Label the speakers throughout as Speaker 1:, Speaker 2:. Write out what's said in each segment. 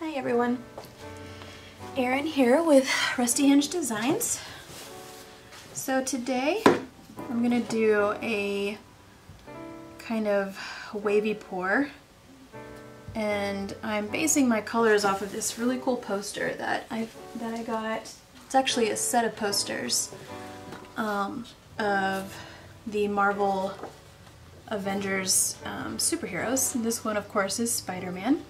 Speaker 1: Hi everyone, Erin here with Rusty Hinge Designs. So today I'm gonna do a kind of wavy pour, and I'm basing my colors off of this really cool poster that I got. It's actually a set of posters of the Marvel Avengers superheroes. And this one, of course, is Spider-Man.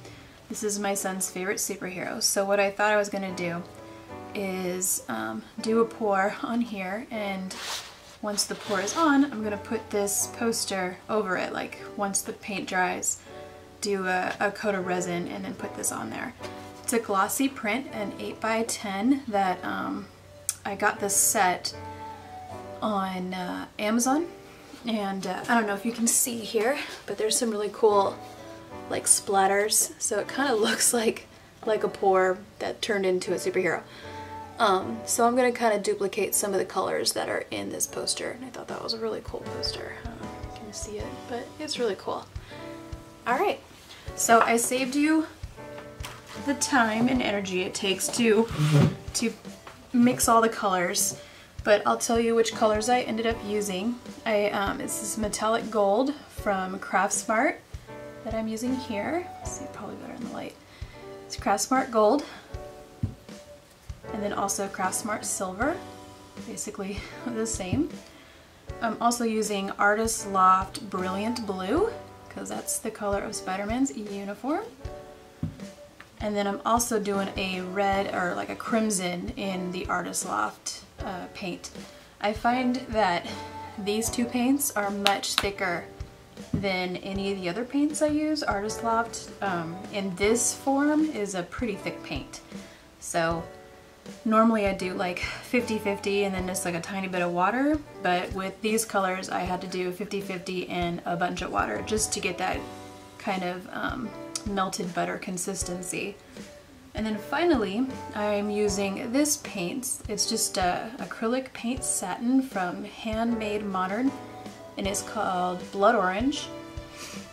Speaker 1: This is my son's favorite superhero. So what I thought I was going to do is do a pour on here, and once the pour is on, I'm going to put this poster over it. Like once the paint dries, do a coat of resin and then put this on there. It's a glossy print, an 8x10 that I got this set on Amazon. And I don't know if you can see here, but there's some really cool like splatters, so it kind of looks like a pour that turned into a superhero. So I'm going to kind of duplicate some of the colors that are in this poster, and I thought that was a really cool poster. I don't know if you can see it, but it's really cool. Alright, so I saved you the time and energy it takes to mix all the colors, but I'll tell you which colors I ended up using. It's this metallic gold from Craftsmart that I'm using here. See, probably better in the light. It's Craftsmart Gold, and then also Craftsmart Silver, basically the same. I'm also using Artist Loft Brilliant Blue, because that's the color of Spider-Man's uniform. And then I'm also doing a red, or like a crimson, in the Artist Loft paint. I find that these two paints are much thicker than any of the other paints I use. Artist Loft in this form is a pretty thick paint. So normally I do like 50-50 and then just like a tiny bit of water, but with these colors I had to do 50-50 and a bunch of water just to get that kind of melted butter consistency. And then finally I'm using this paint. It's just acrylic paint satin from Handmade Modern, and it's called Blood Orange.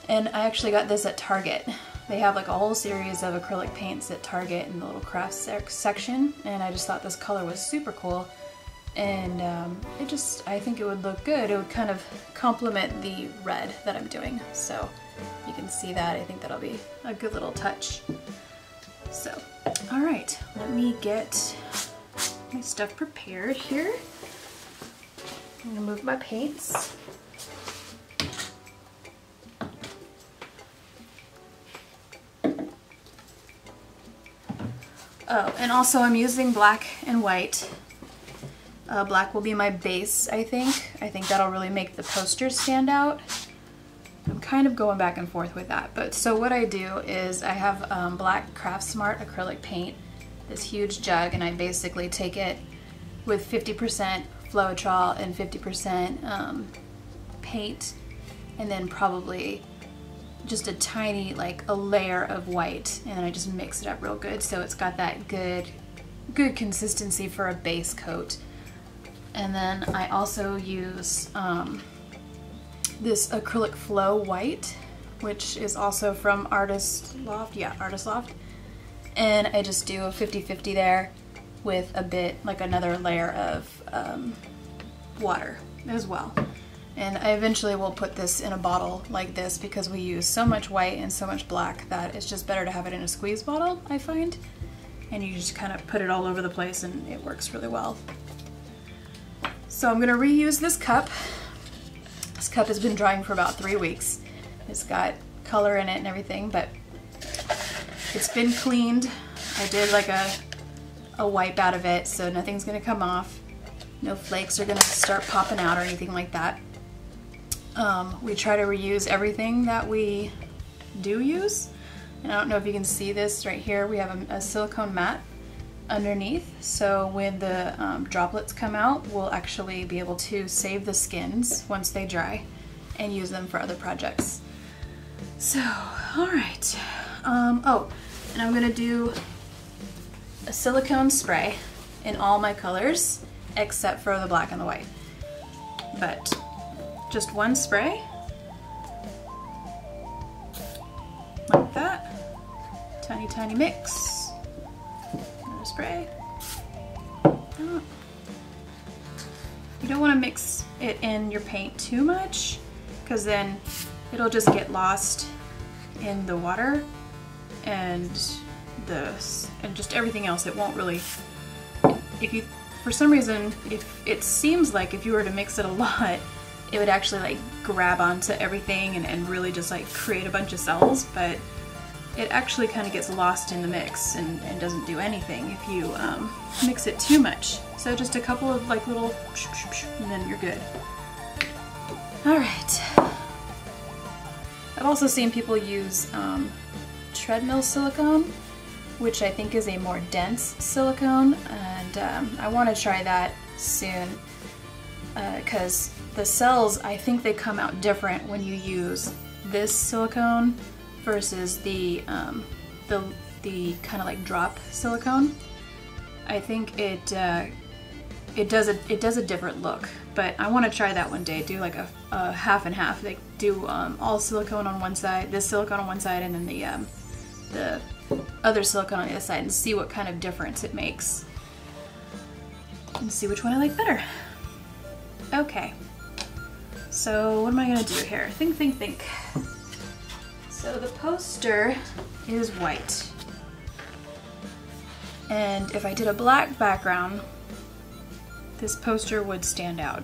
Speaker 1: And I actually got this at Target. They have like a whole series of acrylic paints at Target in the little craft section, and I just thought this color was super cool, and I think it would look good. It would kind of complement the red that I'm doing. So you can see that. I think that'll be a good little touch. So, alright, let me get my stuff prepared here. I'm gonna move my paints. Oh, and also I'm using black and white. Black will be my base, I think. I think that'll really make the poster stand out. I'm kind of going back and forth with that. But so what I do is I have black Craftsmart acrylic paint, this huge jug, and I basically take it with 50% Floetrol and 50% paint, and then probably just a tiny, like a layer of white, and then I just mix it up real good so it's got that good consistency for a base coat. And then I also use this acrylic flow white, which is also from Artist Loft. Yeah, Artist Loft. And I just do a 50-50 there with a bit, like another layer of water as well. And I eventually will put this in a bottle like this because we use so much white and so much black that it's just better to have it in a squeeze bottle, I find. And you just kind of put it all over the place and it works really well. So I'm going to reuse this cup. This cup has been drying for about 3 weeks. It's got color in it and everything, but it's been cleaned. I did like a wipe out of it, so nothing's going to come off. No flakes are going to start popping out or anything like that. We try to reuse everything that we do use. And I don't know if you can see this right here. We have a silicone mat underneath, so when the droplets come out, we'll actually be able to save the skins once they dry and use them for other projects. So, alright. Oh, and I'm going to do a silicone spray in all my colors except for the black and the white. But just one spray, like that. Tiny, tiny mix. spray. You don't want to mix it in your paint too much, because then it'll just get lost in the water and just everything else. It won't really, for some reason, if it seems like if you were to mix it a lot, it would actually like grab onto everything and really just like create a bunch of cells, but it actually kind of gets lost in the mix and doesn't do anything if you mix it too much. So just a couple of like little and then you're good. All right. I've also seen people use treadmill silicone, which I think is a more dense silicone, and I want to try that soon because the cells, I think they come out different when you use this silicone versus the kind of like drop silicone. I think it does a different look, but I want to try that one day. Do like a half and half. Like do all silicone on one side, this silicone on one side, and then the other silicone on the other side, and see what kind of difference it makes, and see which one I like better. Okay. So what am I gonna do here? Think. So the poster is white, and if I did a black background, this poster would stand out.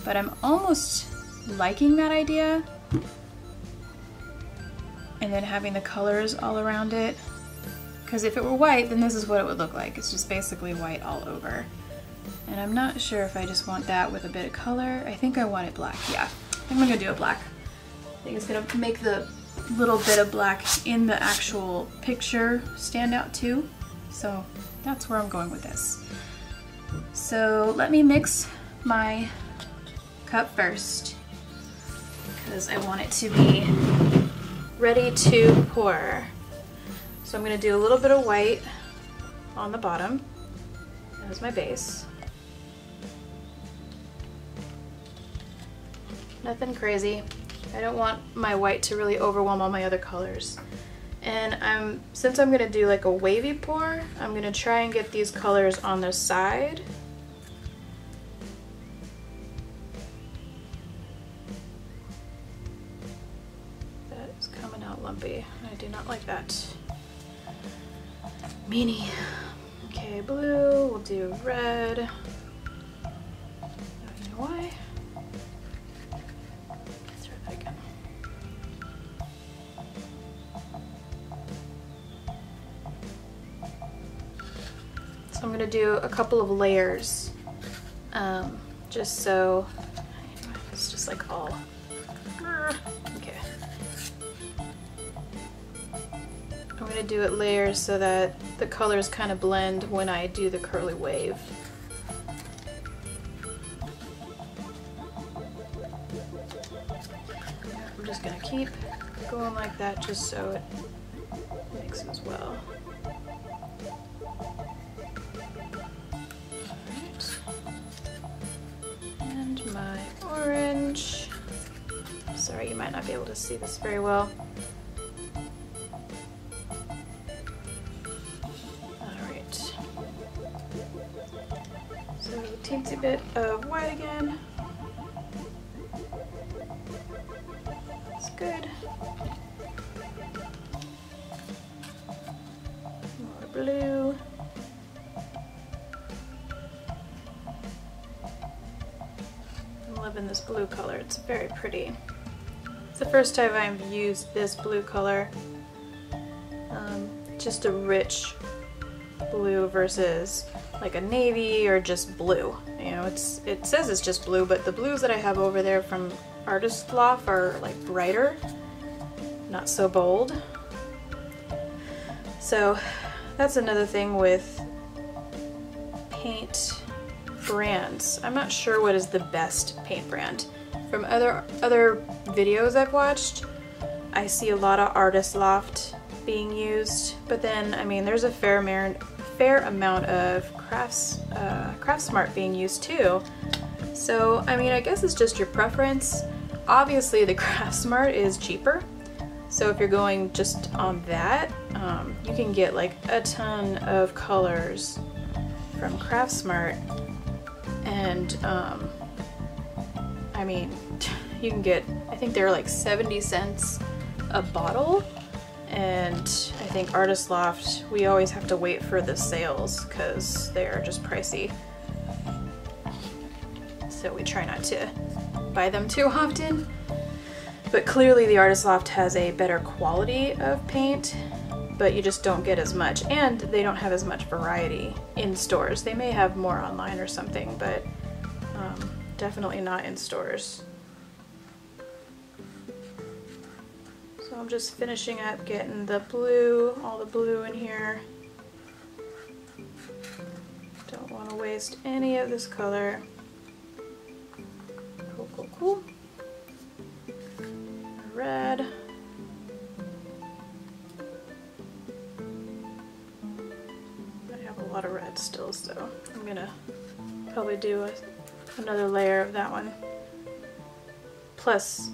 Speaker 1: But I'm almost liking that idea, and then having the colors all around it, because if it were white, then this is what it would look like. It's just basically white all over. And I'm not sure if I just want that with a bit of color. I think I want it black. Yeah, I think I'm gonna do it black. I think it's gonna make the little bit of black in the actual picture stand out too. So that's where I'm going with this. So let me mix my cup first, because I want it to be ready to pour. So I'm gonna do a little bit of white on the bottom as my base. Nothing crazy. I don't want my white to really overwhelm all my other colors. And since I'm gonna do like a wavy pour, I'm gonna try and get these colors on the side. That is coming out lumpy. I do not like that. Meanie. Okay, blue, we'll do red. I don't know why. Let's try that again. So I'm gonna do a couple of layers, just so it's just like all, okay. I'm gonna do it layers so that the colors kind of blend when I do the curly wave. I'm just gonna keep going like that just so it mixes well. Alright. And my orange. Sorry, you might not be able to see this very well. So a teensy bit of white again. That's good. More blue. I'm loving this blue color. It's very pretty. It's the first time I've used this blue color. Just a rich blue versus like a navy or just blue. You know, it says it's just blue, but the blues that I have over there from Artist Loft are like brighter, not so bold. So that's another thing with paint brands. I'm not sure what is the best paint brand. From other videos I've watched, I see a lot of Artist Loft being used, but then I mean there's a fair amount of Craftsmart being used too. So I mean I guess it's just your preference. Obviously the Craftsmart is cheaper, So if you're going just on that, you can get like a ton of colors from Craftsmart, and I mean, you can get, I think they're like 70 cents a bottle, and I think Artist Loft, we always have to wait for the sales because they are just pricey. So we try not to buy them too often. But clearly the Artist Loft has a better quality of paint, but you just don't get as much, and they don't have as much variety in stores. They may have more online or something, but definitely not in stores. So I'm just finishing up getting the blue, all the blue in here. Don't want to waste any of this color. Cool, cool, cool. Red. I have a lot of red still, so I'm gonna probably do another layer of that one. Plus,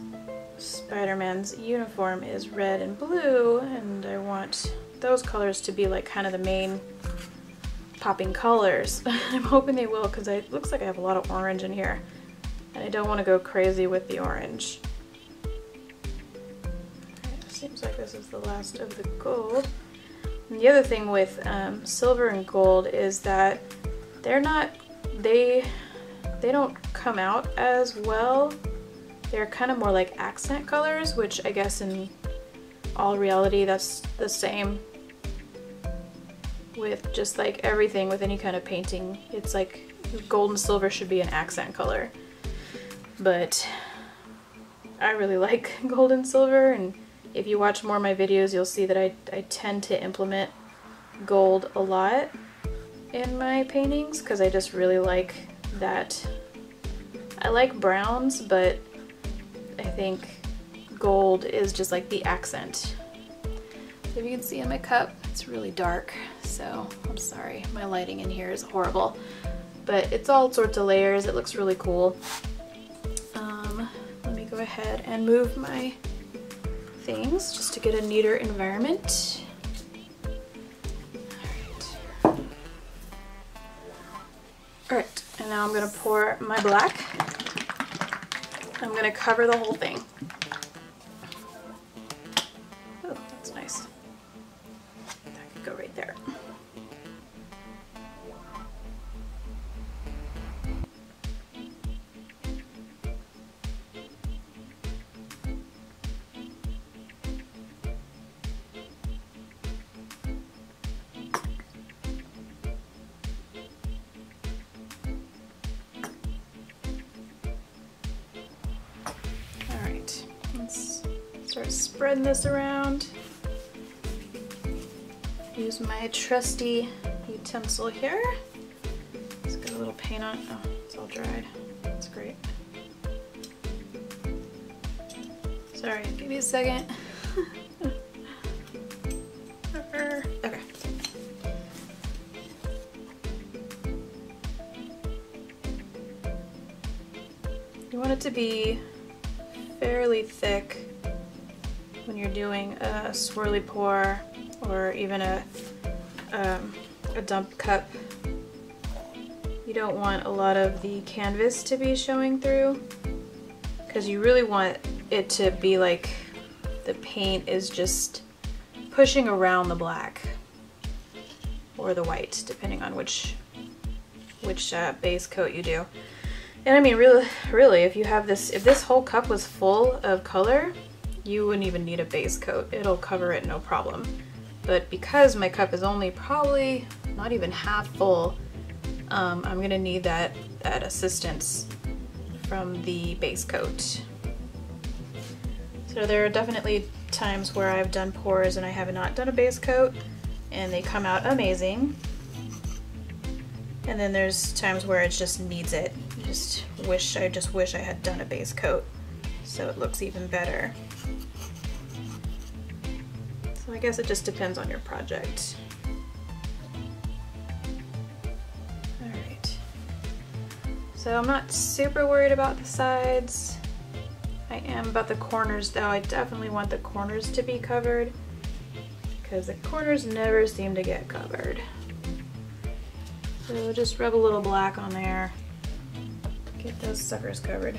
Speaker 1: Spider-Man's uniform is red and blue, and I want those colors to be like kind of the main popping colors. I'm hoping they will, because it looks like I have a lot of orange in here, and I don't want to go crazy with the orange. Seems like this is the last of the gold. And the other thing with silver and gold is that they don't come out as well. They're kind of more like accent colors, which I guess in all reality that's the same with just like everything with any kind of painting. It's like gold and silver should be an accent color, but I really like gold and silver, and if you watch more of my videos, you'll see that I tend to implement gold a lot in my paintings because I just really like that. I like browns, but I think gold is just like the accent. If you can see in my cup, it's really dark, so I'm sorry. My lighting in here is horrible, but it's all sorts of layers. It looks really cool. Let me go ahead and move my things just to get a neater environment. Alright, and now I'm going to pour my black. I'm going to cover the whole thing. Oh, that's nice. That could go right there. Start spreading this around. Use my trusty utensil here. It's got a little paint on it. Oh, it's all dried. That's great. Sorry, give me a second. Okay. You want it to be fairly thick when you're doing a swirly pour or even a dump cup. You don't want a lot of the canvas to be showing through, because you really want it to be like the paint is just pushing around the black or the white, depending on which base coat you do. And I mean, really, if you have this, if this whole cup was full of color, you wouldn't even need a base coat. It'll cover it no problem. But because my cup is only probably not even half full, I'm gonna need that assistance from the base coat. So there are definitely times where I've done pours and I have not done a base coat, and they come out amazing. And then there's times where it just needs it. I just wish I had done a base coat so it looks even better. So I guess it just depends on your project. Alright. So I'm not super worried about the sides. I am about the corners though. I definitely want the corners to be covered because the corners never seem to get covered. So just rub a little black on there, get those suckers covered.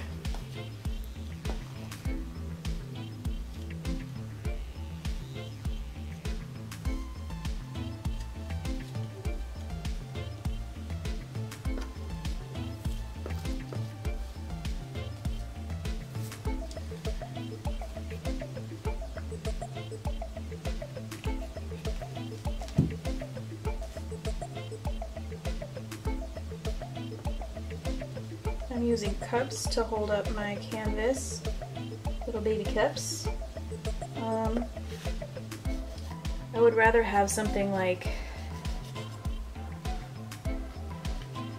Speaker 1: I'm using cups to hold up my canvas, little baby cups. I would rather have something like,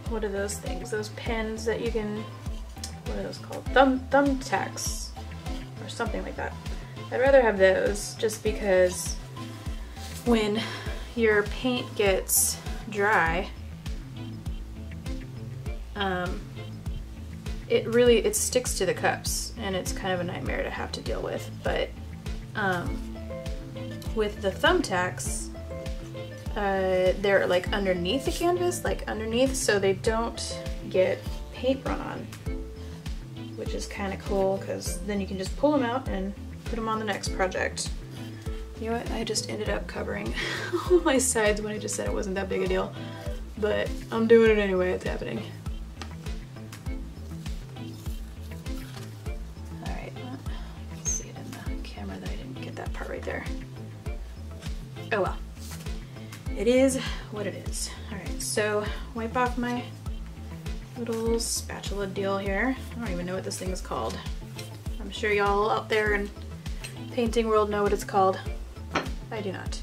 Speaker 1: what are those things? Those pens that you can, what are those called? Thumbtacks or something like that. I'd rather have those just because when your paint gets dry, it sticks to the cups and it's kind of a nightmare to have to deal with. But with the thumbtacks, they're like underneath the canvas, so they don't get paint run on, which is kind of cool because then you can just pull them out and put them on the next project. You know what, I just ended up covering all my sides when I just said it wasn't that big a deal, but I'm doing it anyway, it's happening. Right there. Oh well, it is what it is. Alright, so wipe off my little spatula deal here. I don't even know what this thing is called. I'm sure y'all out there in painting world know what it's called. I do not.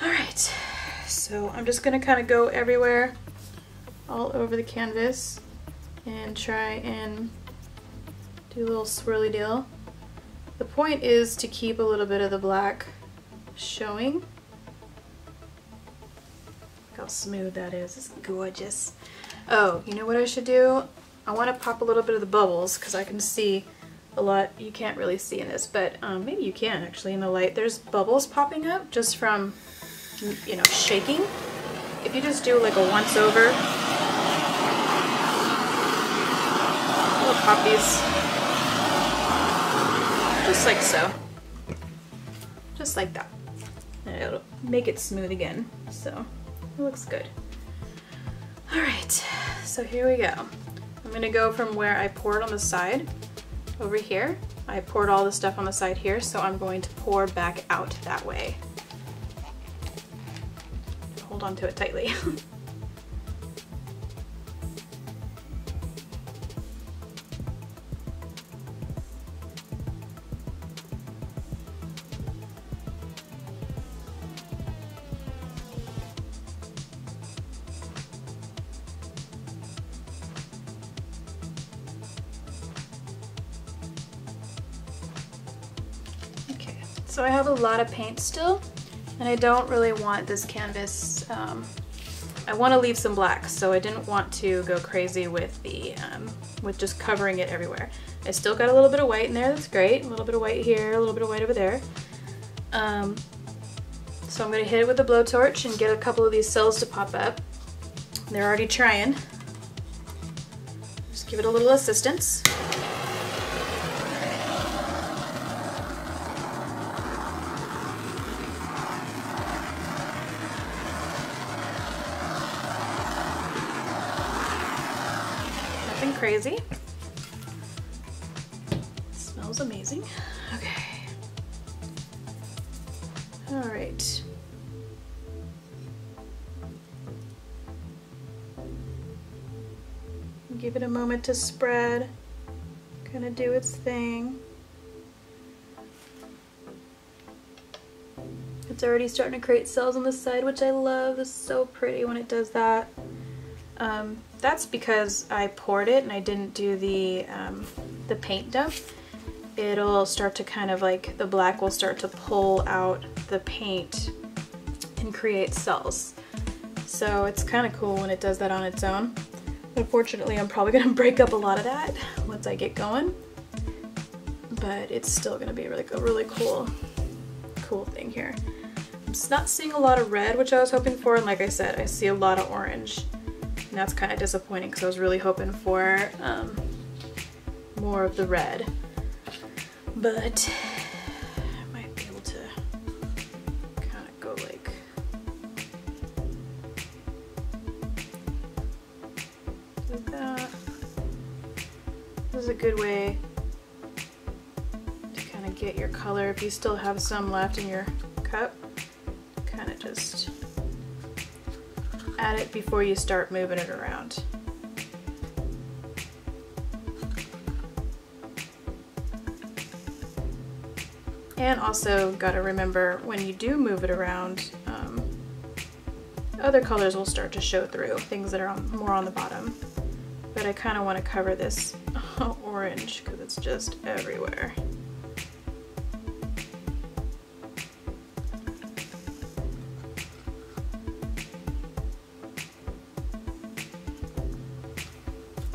Speaker 1: Alright, so I'm just gonna kind of go everywhere, all over the canvas, and try and do a little swirly deal. The point is to keep a little bit of the black showing. Look how smooth that is. It's gorgeous. Oh, you know what I should do? I want to pop a little bit of the bubbles because I can see a lot. You can't really see in this, but maybe you can actually in the light. There's bubbles popping up just from, you know, shaking. If you just do like a once over, I'll pop these. Just like so. Just like that. And it'll make it smooth again. So it looks good. Alright, so here we go. I'm gonna go from where I poured on the side over here. I poured all the stuff on the side here, so I'm going to pour back out that way. Hold on to it tightly. So I have a lot of paint still, and I don't really want this canvas, I want to leave some black, so I didn't want to go crazy with the, with just covering it everywhere. I still got a little bit of white in there, that's great, a little bit of white here, a little bit of white over there. So I'm going to hit it with a blowtorch and get a couple of these cells to pop up. They're already trying. Just give it a little assistance. Crazy. Smells amazing. Okay. All right. Give it a moment to spread, kind of do its thing. It's already starting to create cells on the side, which I love. It's so pretty when it does that. That's because I poured it and I didn't do the paint dump. It'll start to kind of like, the black will start to pull out the paint and create cells. So it's kind of cool when it does that on its own. Unfortunately, I'm probably going to break up a lot of that once I get going. but it's still gonna be like a really cool thing here. I'm just not seeing a lot of red, which I was hoping for, and like I said, I see a lot of orange, and that's kind of disappointing because I was really hoping for more of the red, but I might be able to kind of go like that. This is a good way to kind of get your color if you still have some left in your cup. Kind of just add it before you start moving it around. And also got to remember when you do move it around, other colors will start to show through, things that are more on the bottom. But I kind of want to cover this orange because it's just everywhere.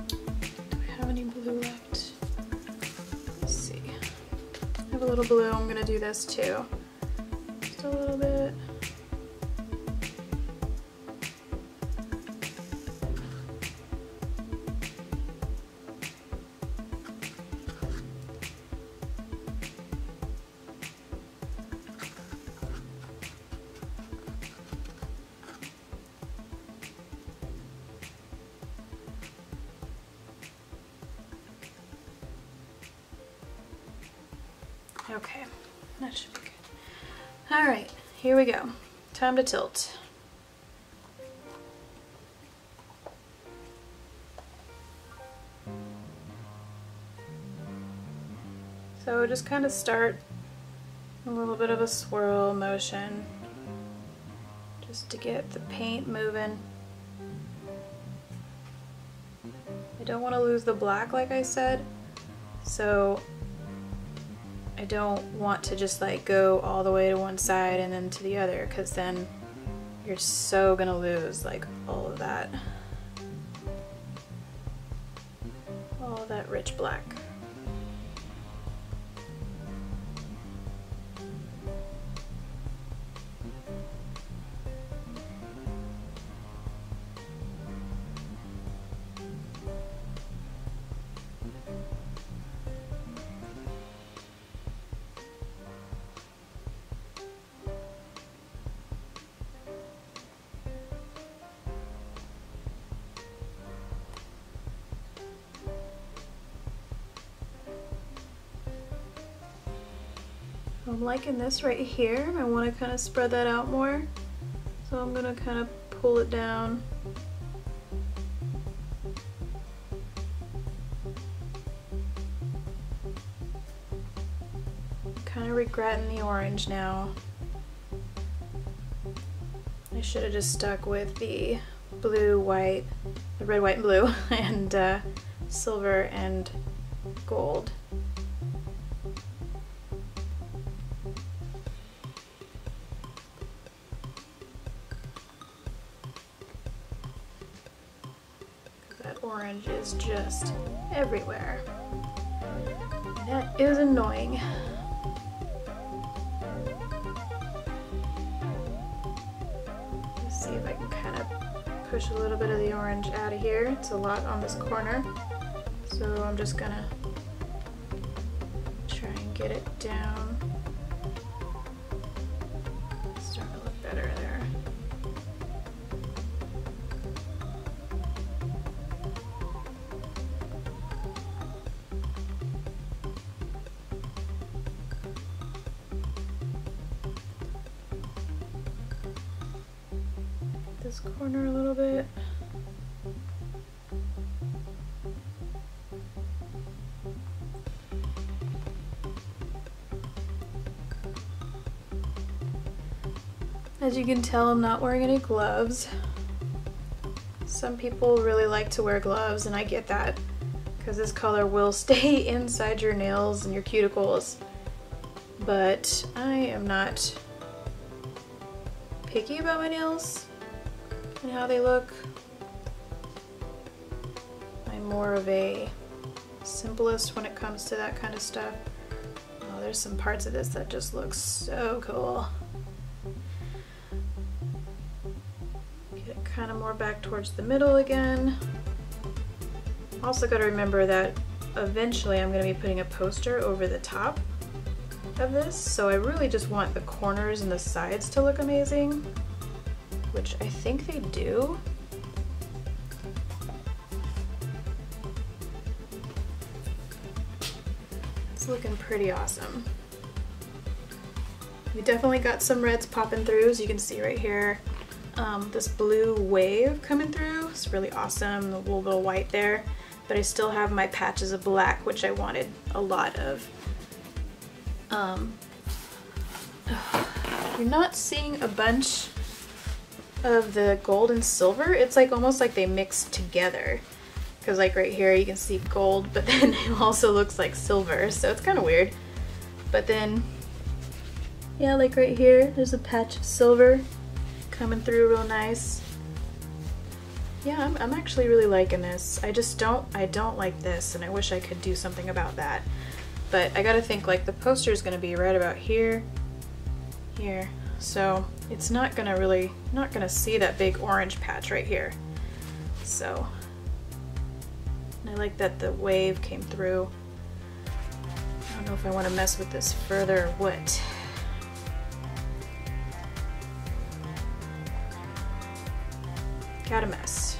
Speaker 1: Do I have any blue left? Let's see. I have a little blue. I'm going to do this too. Just a little bit. Okay, that should be good. All right, here we go. Time to tilt. So just kind of start a little bit of a swirl motion just to get the paint moving. I don't want to lose the black like I said, so I don't want to just like go all the way to one side and then to the other, because then you're so gonna lose like all of that rich black. I'm liking this right here. I want to kind of spread that out more. So I'm going to kind of pull it down. Kind of regretting the orange now. I should have just stuck with the blue, white, the red, white, and blue, and silver and gold. Orange is just everywhere. That is annoying. Let's see if I can kind of push a little bit of the orange out of here. It's a lot on this corner, so I'm just gonna try and get it down. It's starting to look better there. This corner a little bit. As you can tell, I'm not wearing any gloves. Some people really like to wear gloves, and I get that because this color will stay inside your nails and your cuticles, but I am not picky about my nails and how they look. I'm more of a simplest when it comes to that kind of stuff. there's some parts of this that just look so cool. Get it kind of more back towards the middle again. Also got to remember that eventually I'm going to be putting a poster over the top of this, so I really just want the corners and the sides to look amazing, which I think they do. It's looking pretty awesome. We definitely got some reds popping through, as you can see right here. This blue wave coming through is really awesome, the little white there, but I still have my patches of black, which I wanted a lot of. You're not seeing a bunch of the gold and silver. It's like almost like they mix together, because like right here you can see gold, but then it also looks like silver, so it's kind of weird. But then yeah, like right here there's a patch of silver coming through real nice. Yeah, I'm actually really liking this. I don't like this, and I wish I could do something about that. But I gotta think, like, the poster is gonna be right about here, here. So it's not gonna see that big orange patch right here. So, and I like that the wave came through. I don't know if I want to mess with this further or what. Gotta mess.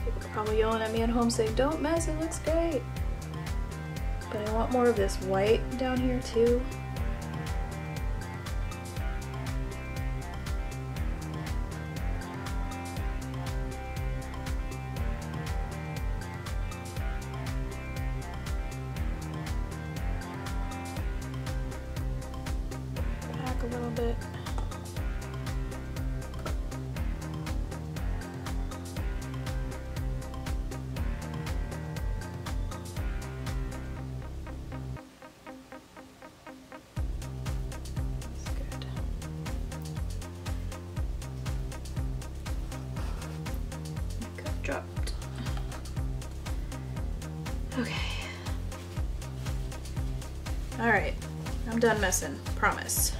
Speaker 1: People are probably yelling at me at home saying, don't mess, it looks great. But I want more of this white down here too. Back a little bit. Dropped. Okay. Alright, I'm done messing, promise.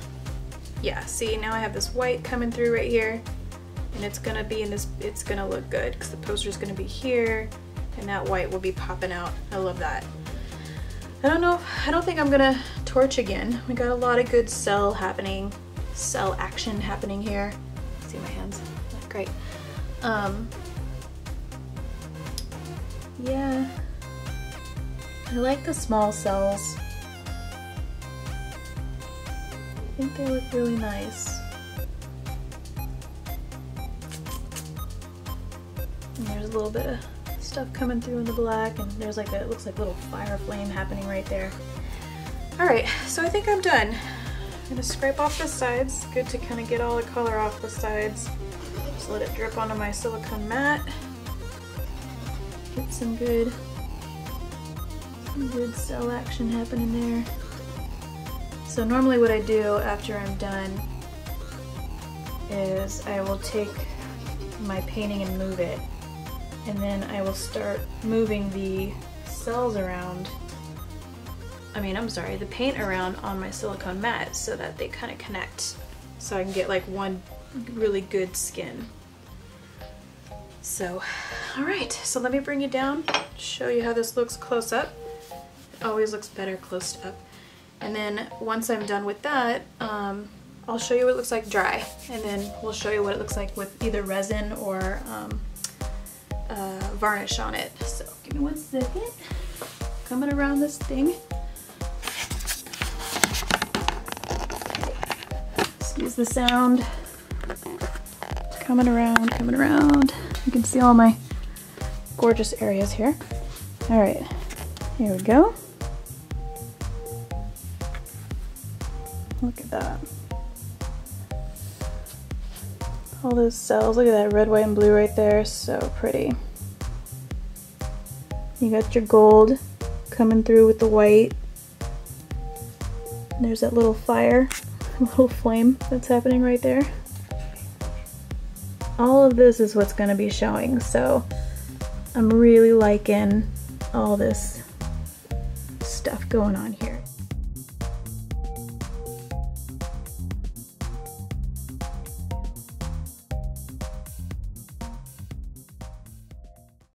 Speaker 1: Yeah, see, now I have this white coming through right here, and it's gonna be in this, it's gonna look good because the poster's gonna be here, and that white will be popping out. I love that. I don't think I'm gonna torch again. We got a lot of good cell action happening here. See my hands? That's great. Yeah, I like the small cells. I think they look really nice. And there's a little bit of stuff coming through in the black, and there's like it looks like a little fire flame happening right there. Alright, so I think I'm done. I'm gonna scrape off the sides. Good to kind of get all the color off the sides. Just let it drip onto my silicone mat. Get some good cell action happening there. So normally what I do after I'm done is I will take my painting and move it, and then I will start moving the cells around, the paint around on my silicone mat so that they kind of connect, so I can get like one really good skin. So, alright, so let me bring you down, show you how this looks close up. It always looks better close up. And then once I'm done with that, I'll show you what it looks like dry, and then we'll show you what it looks like with either resin or varnish on it. So give me 1 second. Coming around this thing. Excuse the sound. Coming around, coming around. You can see all my gorgeous areas here. All right, here we go. Look at that. All those cells, look at that red, white, and blue right there, so pretty. You got your gold coming through with the white. And there's that little fire, little flame that's happening right there. All of this is what's going to be showing, so I'm really liking all this stuff going on here.